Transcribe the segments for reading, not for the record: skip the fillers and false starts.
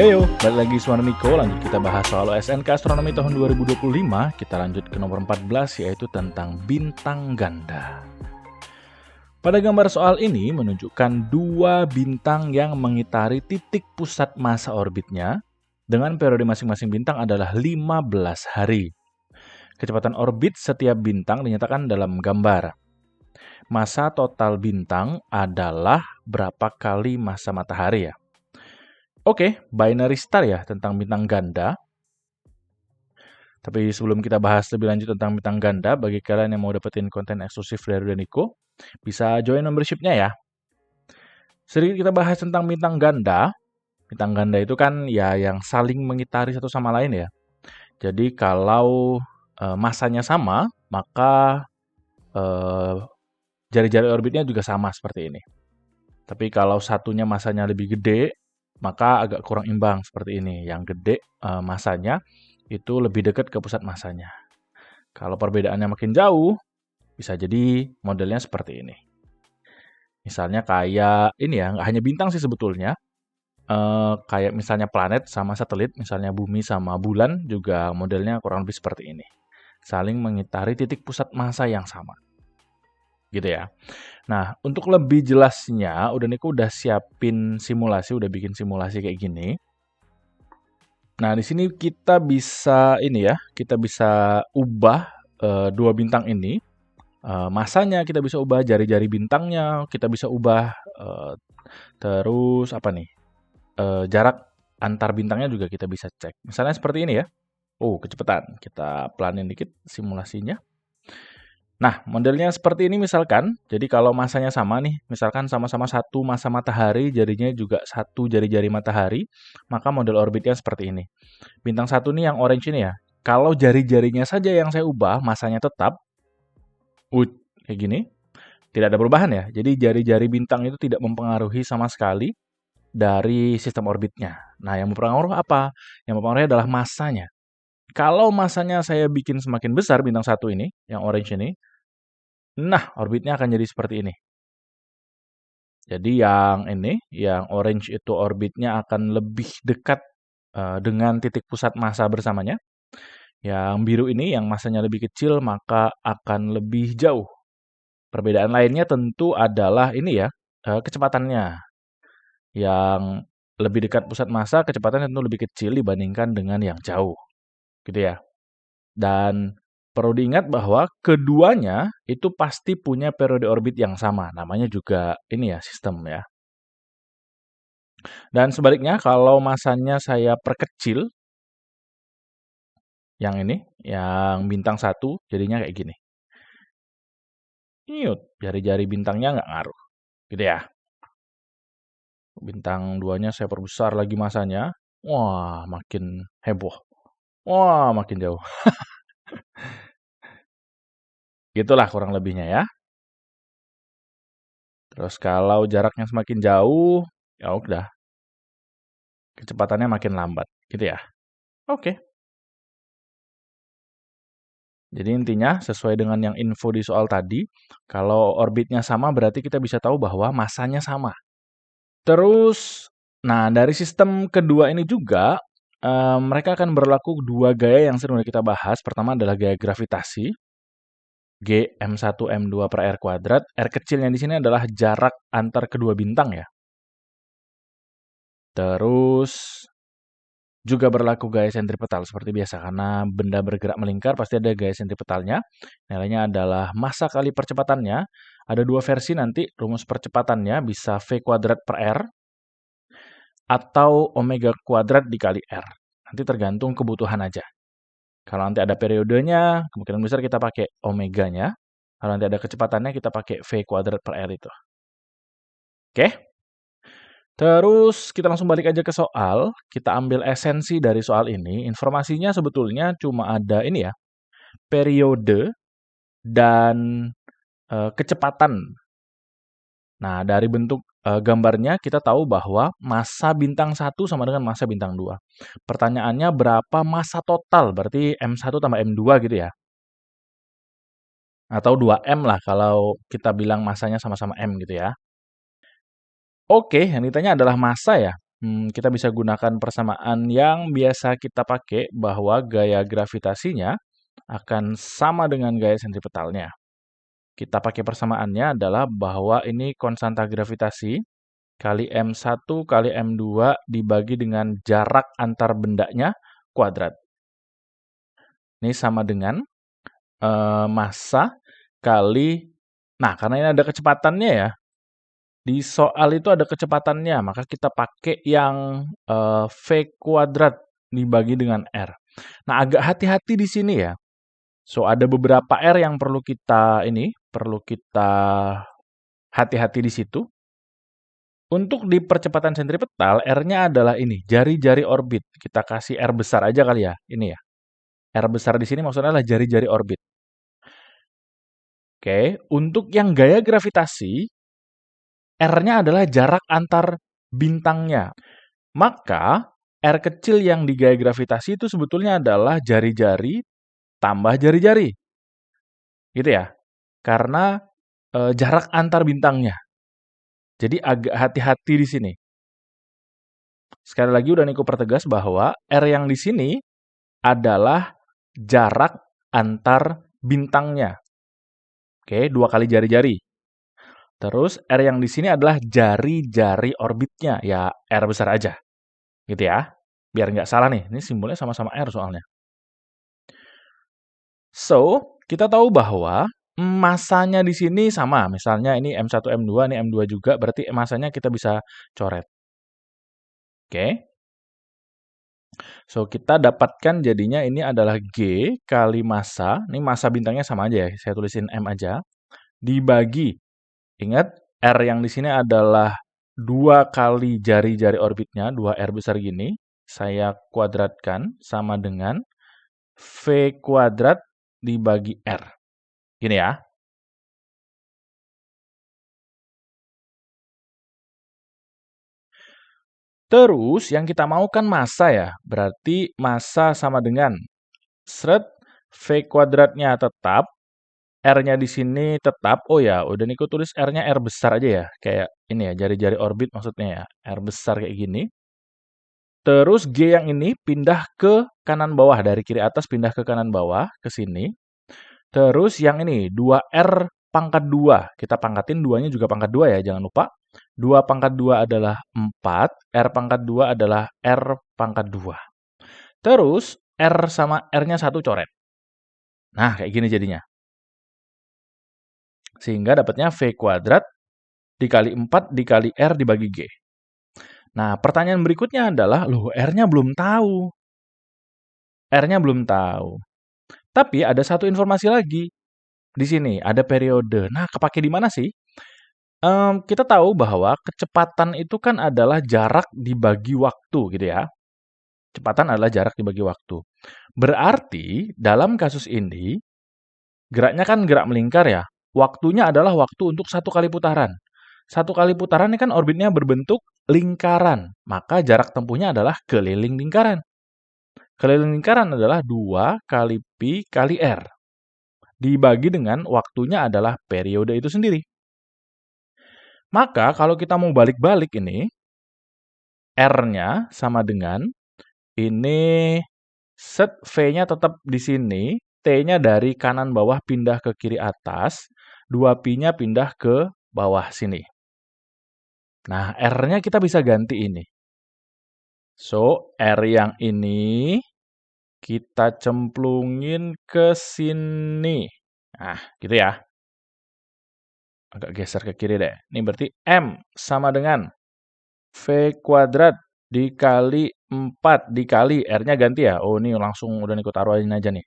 Heyo, balik lagi sama Niko, lanjut kita bahas soal SNK Astronomi tahun 2025. Kita lanjut ke nomor 14, yaitu tentang bintang ganda. Pada gambar soal ini menunjukkan dua bintang yang mengitari titik pusat masa orbitnya dengan periode masing-masing bintang adalah 15 hari. Kecepatan orbit setiap bintang dinyatakan dalam gambar. Masa total bintang adalah berapa kali masa matahari ya? Oke, binary star ya tentang bintang ganda. Tapi sebelum kita bahas lebih lanjut tentang bintang ganda, bagi kalian yang mau dapetin konten eksklusif dari Daniko, bisa join membership-nya ya. Sedikit kita bahas tentang bintang ganda. Bintang ganda itu kan ya yang saling mengitari satu sama lain ya. Jadi kalau masanya sama, maka jari-jari orbitnya juga sama seperti ini. Tapi kalau satunya masanya lebih gede, maka agak kurang imbang seperti ini. Yang gede masanya itu lebih dekat ke pusat masanya. Kalau perbedaannya makin jauh, bisa jadi modelnya seperti ini. Misalnya kayak ini ya, nggak hanya bintang sih sebetulnya. Kayak misalnya planet sama satelit, misalnya bumi sama bulan juga modelnya kurang lebih seperti ini. Saling mengitari titik pusat massa yang sama. Gitu ya. Nah, untuk lebih jelasnya, Niko udah siapin simulasi, udah bikin simulasi kayak gini. Nah, di sini kita bisa ini ya, kita bisa ubah dua bintang ini. Masanya kita bisa ubah, jari-jari bintangnya kita bisa ubah, terus apa nih, jarak antar bintangnya juga kita bisa cek. Misalnya seperti ini ya. Oh, kecepatan. Kita pelanin dikit simulasinya. Nah, modelnya seperti ini misalkan. Jadi kalau masanya sama nih, misalkan sama-sama satu masa matahari, jarinya juga satu jari-jari matahari, maka model orbitnya seperti ini. Bintang satu nih yang orange ini ya. Kalau jari-jarinya saja yang saya ubah, masanya tetap, kayak gini, tidak ada perubahan ya. Jadi jari-jari bintang itu tidak mempengaruhi sama sekali dari sistem orbitnya. Nah, yang mempengaruhi apa? Yang mempengaruhi adalah masanya. Kalau masanya saya bikin semakin besar bintang satu ini, yang orange ini, nah, orbitnya akan jadi seperti ini. Jadi yang ini, yang orange itu orbitnya akan lebih dekat dengan titik pusat massa bersamanya. Yang biru ini, yang massanya lebih kecil, maka akan lebih jauh. Perbedaan lainnya tentu adalah ini ya, kecepatannya. Yang lebih dekat pusat massa, kecepatannya tentu lebih kecil dibandingkan dengan yang jauh. Gitu ya. Dan perlu diingat bahwa keduanya itu pasti punya periode orbit yang sama. Namanya juga ini ya, sistem ya. Dan sebaliknya kalau masanya saya perkecil, yang ini, yang bintang satu, jadinya kayak gini. Jari-jari bintangnya nggak ngaruh. Gitu ya. Bintang 2-nya saya perbesar lagi masanya. Wah, makin heboh. Wah, makin jauh. Gitulah kurang lebihnya ya. Terus kalau jaraknya semakin jauh, ya udah. Kecepatannya makin lambat, gitu ya. Oke. Jadi intinya sesuai dengan yang info di soal tadi, kalau orbitnya sama berarti kita bisa tahu bahwa masanya sama. Terus, nah dari sistem kedua ini juga, mereka akan berlaku dua gaya yang sering kita bahas. Pertama adalah gaya gravitasi, G M1 M2 per R kuadrat. R kecilnya di sini adalah jarak antar kedua bintang ya. Terus juga berlaku gaya sentripetal seperti biasa, karena benda bergerak melingkar pasti ada gaya sentripetalnya. Nilainya adalah massa kali percepatannya. Ada dua versi nanti, rumus percepatannya bisa V kuadrat per R atau omega kuadrat dikali R. Nanti tergantung kebutuhan aja. Kalau nanti ada periodenya, kemungkinan besar kita pakai omeganya. Kalau nanti ada kecepatannya, kita pakai V kuadrat per R itu. Oke? Terus kita langsung balik aja ke soal. Kita ambil esensi dari soal ini. Informasinya sebetulnya cuma ada ini ya, periode dan kecepatan. Nah, dari bentuk gambarnya kita tahu bahwa massa bintang 1 sama dengan massa bintang 2. Pertanyaannya berapa massa total? Berarti M1 tambah M2 gitu ya. Atau 2M lah kalau kita bilang massanya sama-sama M gitu ya. Oke, yang ditanya adalah massa ya. kita bisa gunakan persamaan yang biasa kita pakai bahwa gaya gravitasinya akan sama dengan gaya sentripetalnya. Kita pakai persamaannya adalah bahwa ini konstanta gravitasi kali M1 kali M2 dibagi dengan jarak antar bendanya kuadrat. Ini sama dengan massa kali, nah karena ini ada kecepatannya ya, di soal itu ada kecepatannya, maka kita pakai yang V kuadrat dibagi dengan R. Nah, agak hati-hati di sini ya. So, ada beberapa R yang perlu kita hati-hati di situ. Untuk di percepatan sentripetal, R-nya adalah ini, jari-jari orbit. Kita kasih R besar aja kali ya, ini ya. R besar di sini maksudnya adalah jari-jari orbit. Oke, untuk yang gaya gravitasi, R-nya adalah jarak antar bintangnya. Maka, R kecil yang di gaya gravitasi itu sebetulnya adalah jari-jari tambah jari-jari. Gitu ya. Karena jarak antar bintangnya. Jadi agak hati-hati di sini. Sekali lagi udah Niko pertegas bahwa R yang di sini adalah jarak antar bintangnya. Oke, 2 kali jari-jari. Terus R yang di sini adalah jari-jari orbitnya. Ya, R besar aja. Gitu ya. Biar nggak salah nih. Ini simbolnya sama-sama R soalnya. So, kita tahu bahwa masanya di sini sama. Misalnya ini M1, M2, ini M2 juga. Berarti masanya kita bisa coret. Oke. So, kita dapatkan jadinya ini adalah G kali massa. Ini massa bintangnya sama aja ya. Saya tulisin M aja. Dibagi. Ingat, R yang di sini adalah 2 kali jari-jari orbitnya. 2R besar gini. Saya kuadratkan sama dengan V kuadrat dibagi R. Gini ya. Terus yang kita mau kan massa ya. Berarti massa sama dengan seret V kuadratnya tetap, R-nya di sini tetap. Oh ya, udah Niko tulis R-nya R besar aja ya. Kayak ini ya, jari-jari orbit maksudnya ya. R besar kayak gini. Terus G yang ini pindah ke kanan bawah. Dari kiri atas pindah ke kanan bawah, ke sini. Terus yang ini, 2R pangkat 2. Kita pangkatin 2-nya juga pangkat 2 ya, jangan lupa. 2 pangkat 2 adalah 4, R pangkat 2 adalah R pangkat 2. Terus, R sama R-nya 1 coret. Nah, kayak gini jadinya. Sehingga dapatnya V kuadrat dikali 4 dikali R dibagi G. Nah, pertanyaan berikutnya adalah, loh R-nya belum tahu. R-nya belum tahu. Tapi ada satu informasi lagi. Di sini, ada periode. Nah, kepake di mana sih? Kita tahu bahwa kecepatan itu kan adalah jarak dibagi waktu gitu ya. Kecepatan adalah jarak dibagi waktu. Berarti dalam kasus ini, geraknya kan gerak melingkar ya. Waktunya adalah waktu untuk 1 kali putaran. 1 kali putaran ini kan orbitnya berbentuk lingkaran. Maka jarak tempuhnya adalah keliling lingkaran. Keliling lingkaran adalah 2 kali pi kali R. Dibagi dengan waktunya adalah periode itu sendiri. Maka kalau kita mau balik-balik ini, R-nya sama dengan ini set V-nya tetap di sini, T-nya dari kanan bawah pindah ke kiri atas, 2pi-nya pindah ke bawah sini. Nah, R-nya kita bisa ganti ini. So, R yang ini kita cemplungin ke sini. Nah, gitu ya. Agak geser ke kiri deh. Ini berarti M sama dengan V kuadrat dikali 4 dikali R-nya ganti ya. Oh, ini langsung udah ikut taruhin aja nih.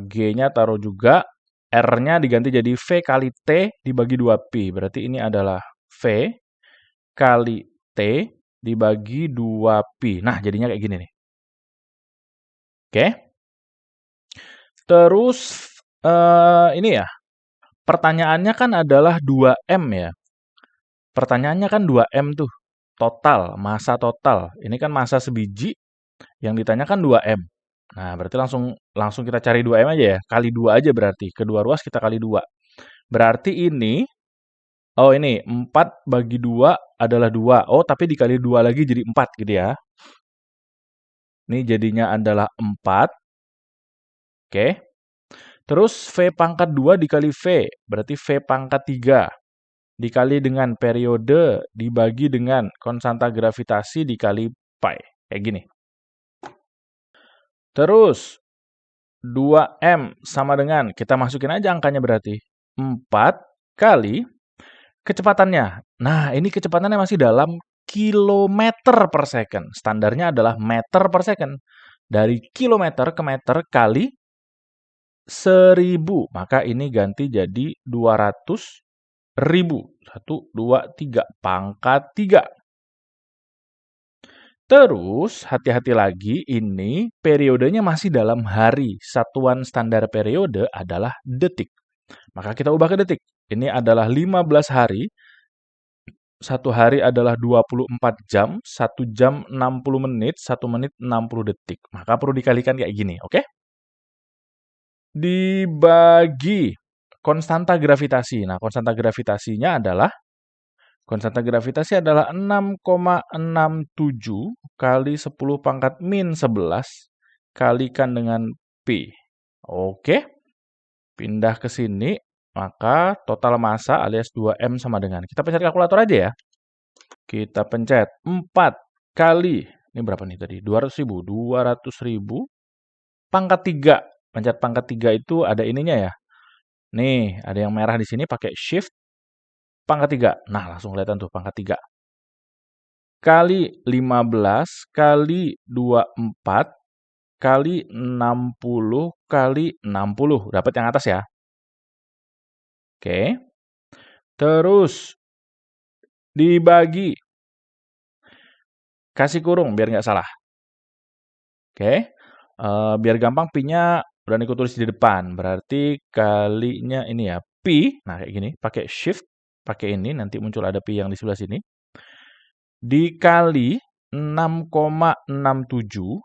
G-nya taruh juga. R-nya diganti jadi V kali T dibagi 2pi. Berarti ini adalah V kali T dibagi 2pi. Nah, jadinya kayak gini nih. Oke. Terus, ini ya. Pertanyaannya kan adalah 2M ya. Pertanyaannya kan 2M tuh. Total, massa total. Ini kan massa sebiji, yang ditanyakan 2M. Nah, berarti langsung kita cari 2M aja ya. Kali 2 aja berarti. Kedua ruas kita kali 2. Berarti ini Oh ini, 4 bagi 2 adalah 2. Oh, tapi dikali 2 lagi jadi 4 gitu ya. Ini jadinya adalah 4. Oke. Terus V pangkat 2 dikali V, berarti V pangkat 3. Dikali dengan periode, dibagi dengan konstanta gravitasi dikali pi. Kayak gini. Terus, 2M sama dengan, kita masukin aja angkanya berarti. 4 kali kecepatannya. Nah, ini kecepatannya masih dalam kilometer per second. Standarnya adalah meter per second. Dari kilometer ke meter kali 1000. Maka ini ganti jadi 200.000. 1, 2, 3. Pangkat 3. Terus, hati-hati lagi, ini periodenya masih dalam hari. Satuan standar periode adalah detik. Maka kita ubah ke detik. Ini adalah 15 hari. 1 hari adalah 24 jam. 1 jam 60 menit. 1 menit 60 detik. Maka perlu dikalikan kayak gini, oke? Dibagi konstanta gravitasi. Nah, konstanta gravitasi adalah 6,67 kali 10 pangkat min 11 kalikan dengan Pi. Oke. Pindah ke sini, maka total massa alias 2M sama dengan. Kita pencet kalkulator aja ya. Kita pencet 4 kali, ini berapa nih tadi? 200.000. 200.000 pangkat 3. Pencet pangkat 3 itu ada ininya ya. Nih, ada yang merah di sini pakai shift pangkat 3. Nah, langsung kelihatan tuh pangkat 3. Kali 15 kali 24 kali 60 kali 60. Dapat yang atas ya. Oke. Terus dibagi. Kasih kurung biar nggak salah. Oke. Biar gampang pi-nya udah aku tulis di depan. Berarti kalinya ini ya. Pi. Nah kayak gini. Pakai shift. Pakai ini. Nanti muncul ada pi yang di sebelah sini. Dikali 6,67.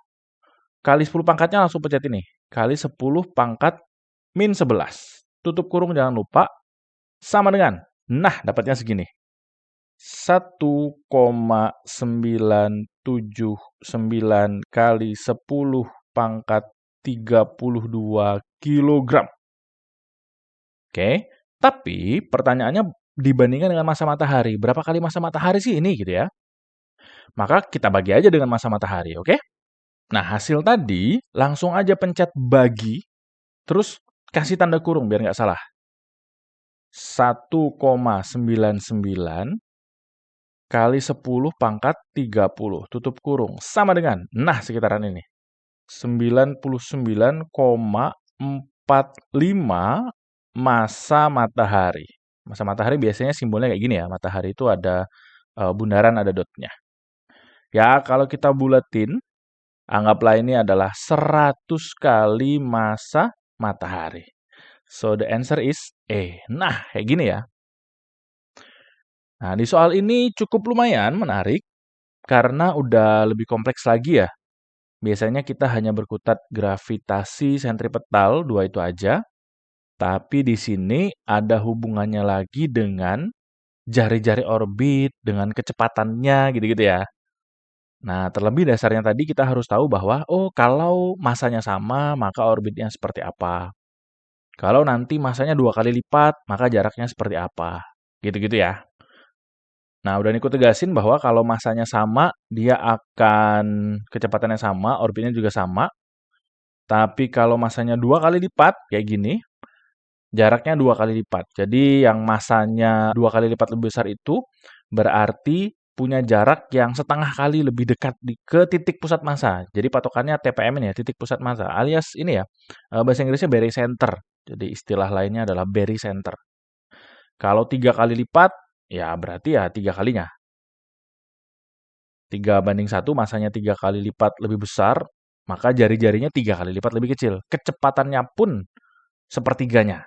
Kali 10 pangkatnya langsung pencet ini. Kali 10 pangkat min 11. Tutup kurung jangan lupa. Sama dengan. Nah dapatnya segini. 1,979 kali 10 pangkat 32 kilogram. Oke, tapi pertanyaannya dibandingkan dengan massa matahari. Berapa kali massa matahari sih ini gitu ya? Maka kita bagi aja dengan massa matahari, oke? Nah, hasil tadi langsung aja pencet bagi, terus kasih tanda kurung biar nggak salah. 1,99 kali 10 pangkat 30. Tutup kurung. Sama dengan, nah sekitaran ini. 99,45 massa matahari. Massa matahari biasanya simbolnya kayak gini ya. Matahari itu ada bundaran, ada dotnya. Ya, kalau kita buletin, anggaplah ini adalah 100 kali massa matahari. So, the answer is A. Nah, kayak gini ya. Nah, di soal ini cukup lumayan menarik karena udah lebih kompleks lagi ya. Biasanya kita hanya berkutat gravitasi sentripetal, 2 itu aja. Tapi di sini ada hubungannya lagi dengan jari-jari orbit, dengan kecepatannya gitu-gitu ya. Nah, terlebih dasarnya tadi kita harus tahu bahwa, oh kalau masanya sama, maka orbitnya seperti apa. Kalau nanti masanya 2 kali lipat, maka jaraknya seperti apa. Gitu-gitu ya. Nah, udah Niko tegasin bahwa kalau masanya sama, dia akan kecepatannya sama, orbitnya juga sama. Tapi kalau masanya 2 kali lipat, kayak gini, jaraknya 2 kali lipat. Jadi yang masanya 2 kali lipat lebih besar itu, berarti punya jarak yang setengah kali lebih dekat ke titik pusat massa. Jadi patokannya TPM ini ya, titik pusat massa. Alias ini ya, bahasa Inggrisnya barycenter. Jadi istilah lainnya adalah barycenter. Kalau 3 kali lipat, ya berarti ya 3 kalinya. 3:1 masanya 3 kali lipat lebih besar, maka jari-jarinya 3 kali lipat lebih kecil. Kecepatannya pun sepertiganya.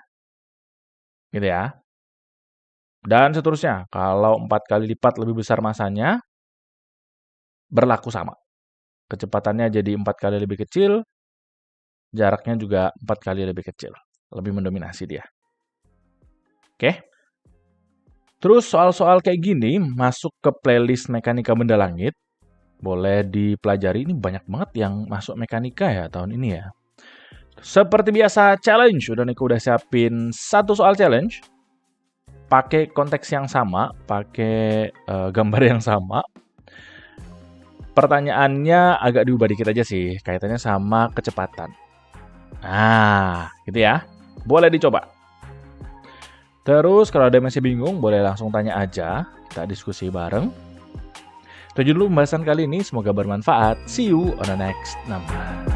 Gitu ya. Dan seterusnya, kalau 4 kali lipat lebih besar masanya, berlaku sama. Kecepatannya jadi 4 kali lebih kecil, jaraknya juga 4 kali lebih kecil. Lebih mendominasi dia. Oke? Terus soal-soal kayak gini masuk ke playlist Mekanika Benda Langit. Boleh dipelajari, ini banyak banget yang masuk mekanika ya tahun ini ya. Seperti biasa challenge, Niko udah siapin satu soal challenge. Pakai konteks yang sama, pakai gambar yang sama. Pertanyaannya agak diubah dikit aja sih, kaitannya sama kecepatan. Nah, gitu ya. Boleh dicoba. Terus kalau ada yang masih bingung, boleh langsung tanya aja. Kita diskusi bareng. Itu dulu pembahasan kali ini, semoga bermanfaat. See you on the next number.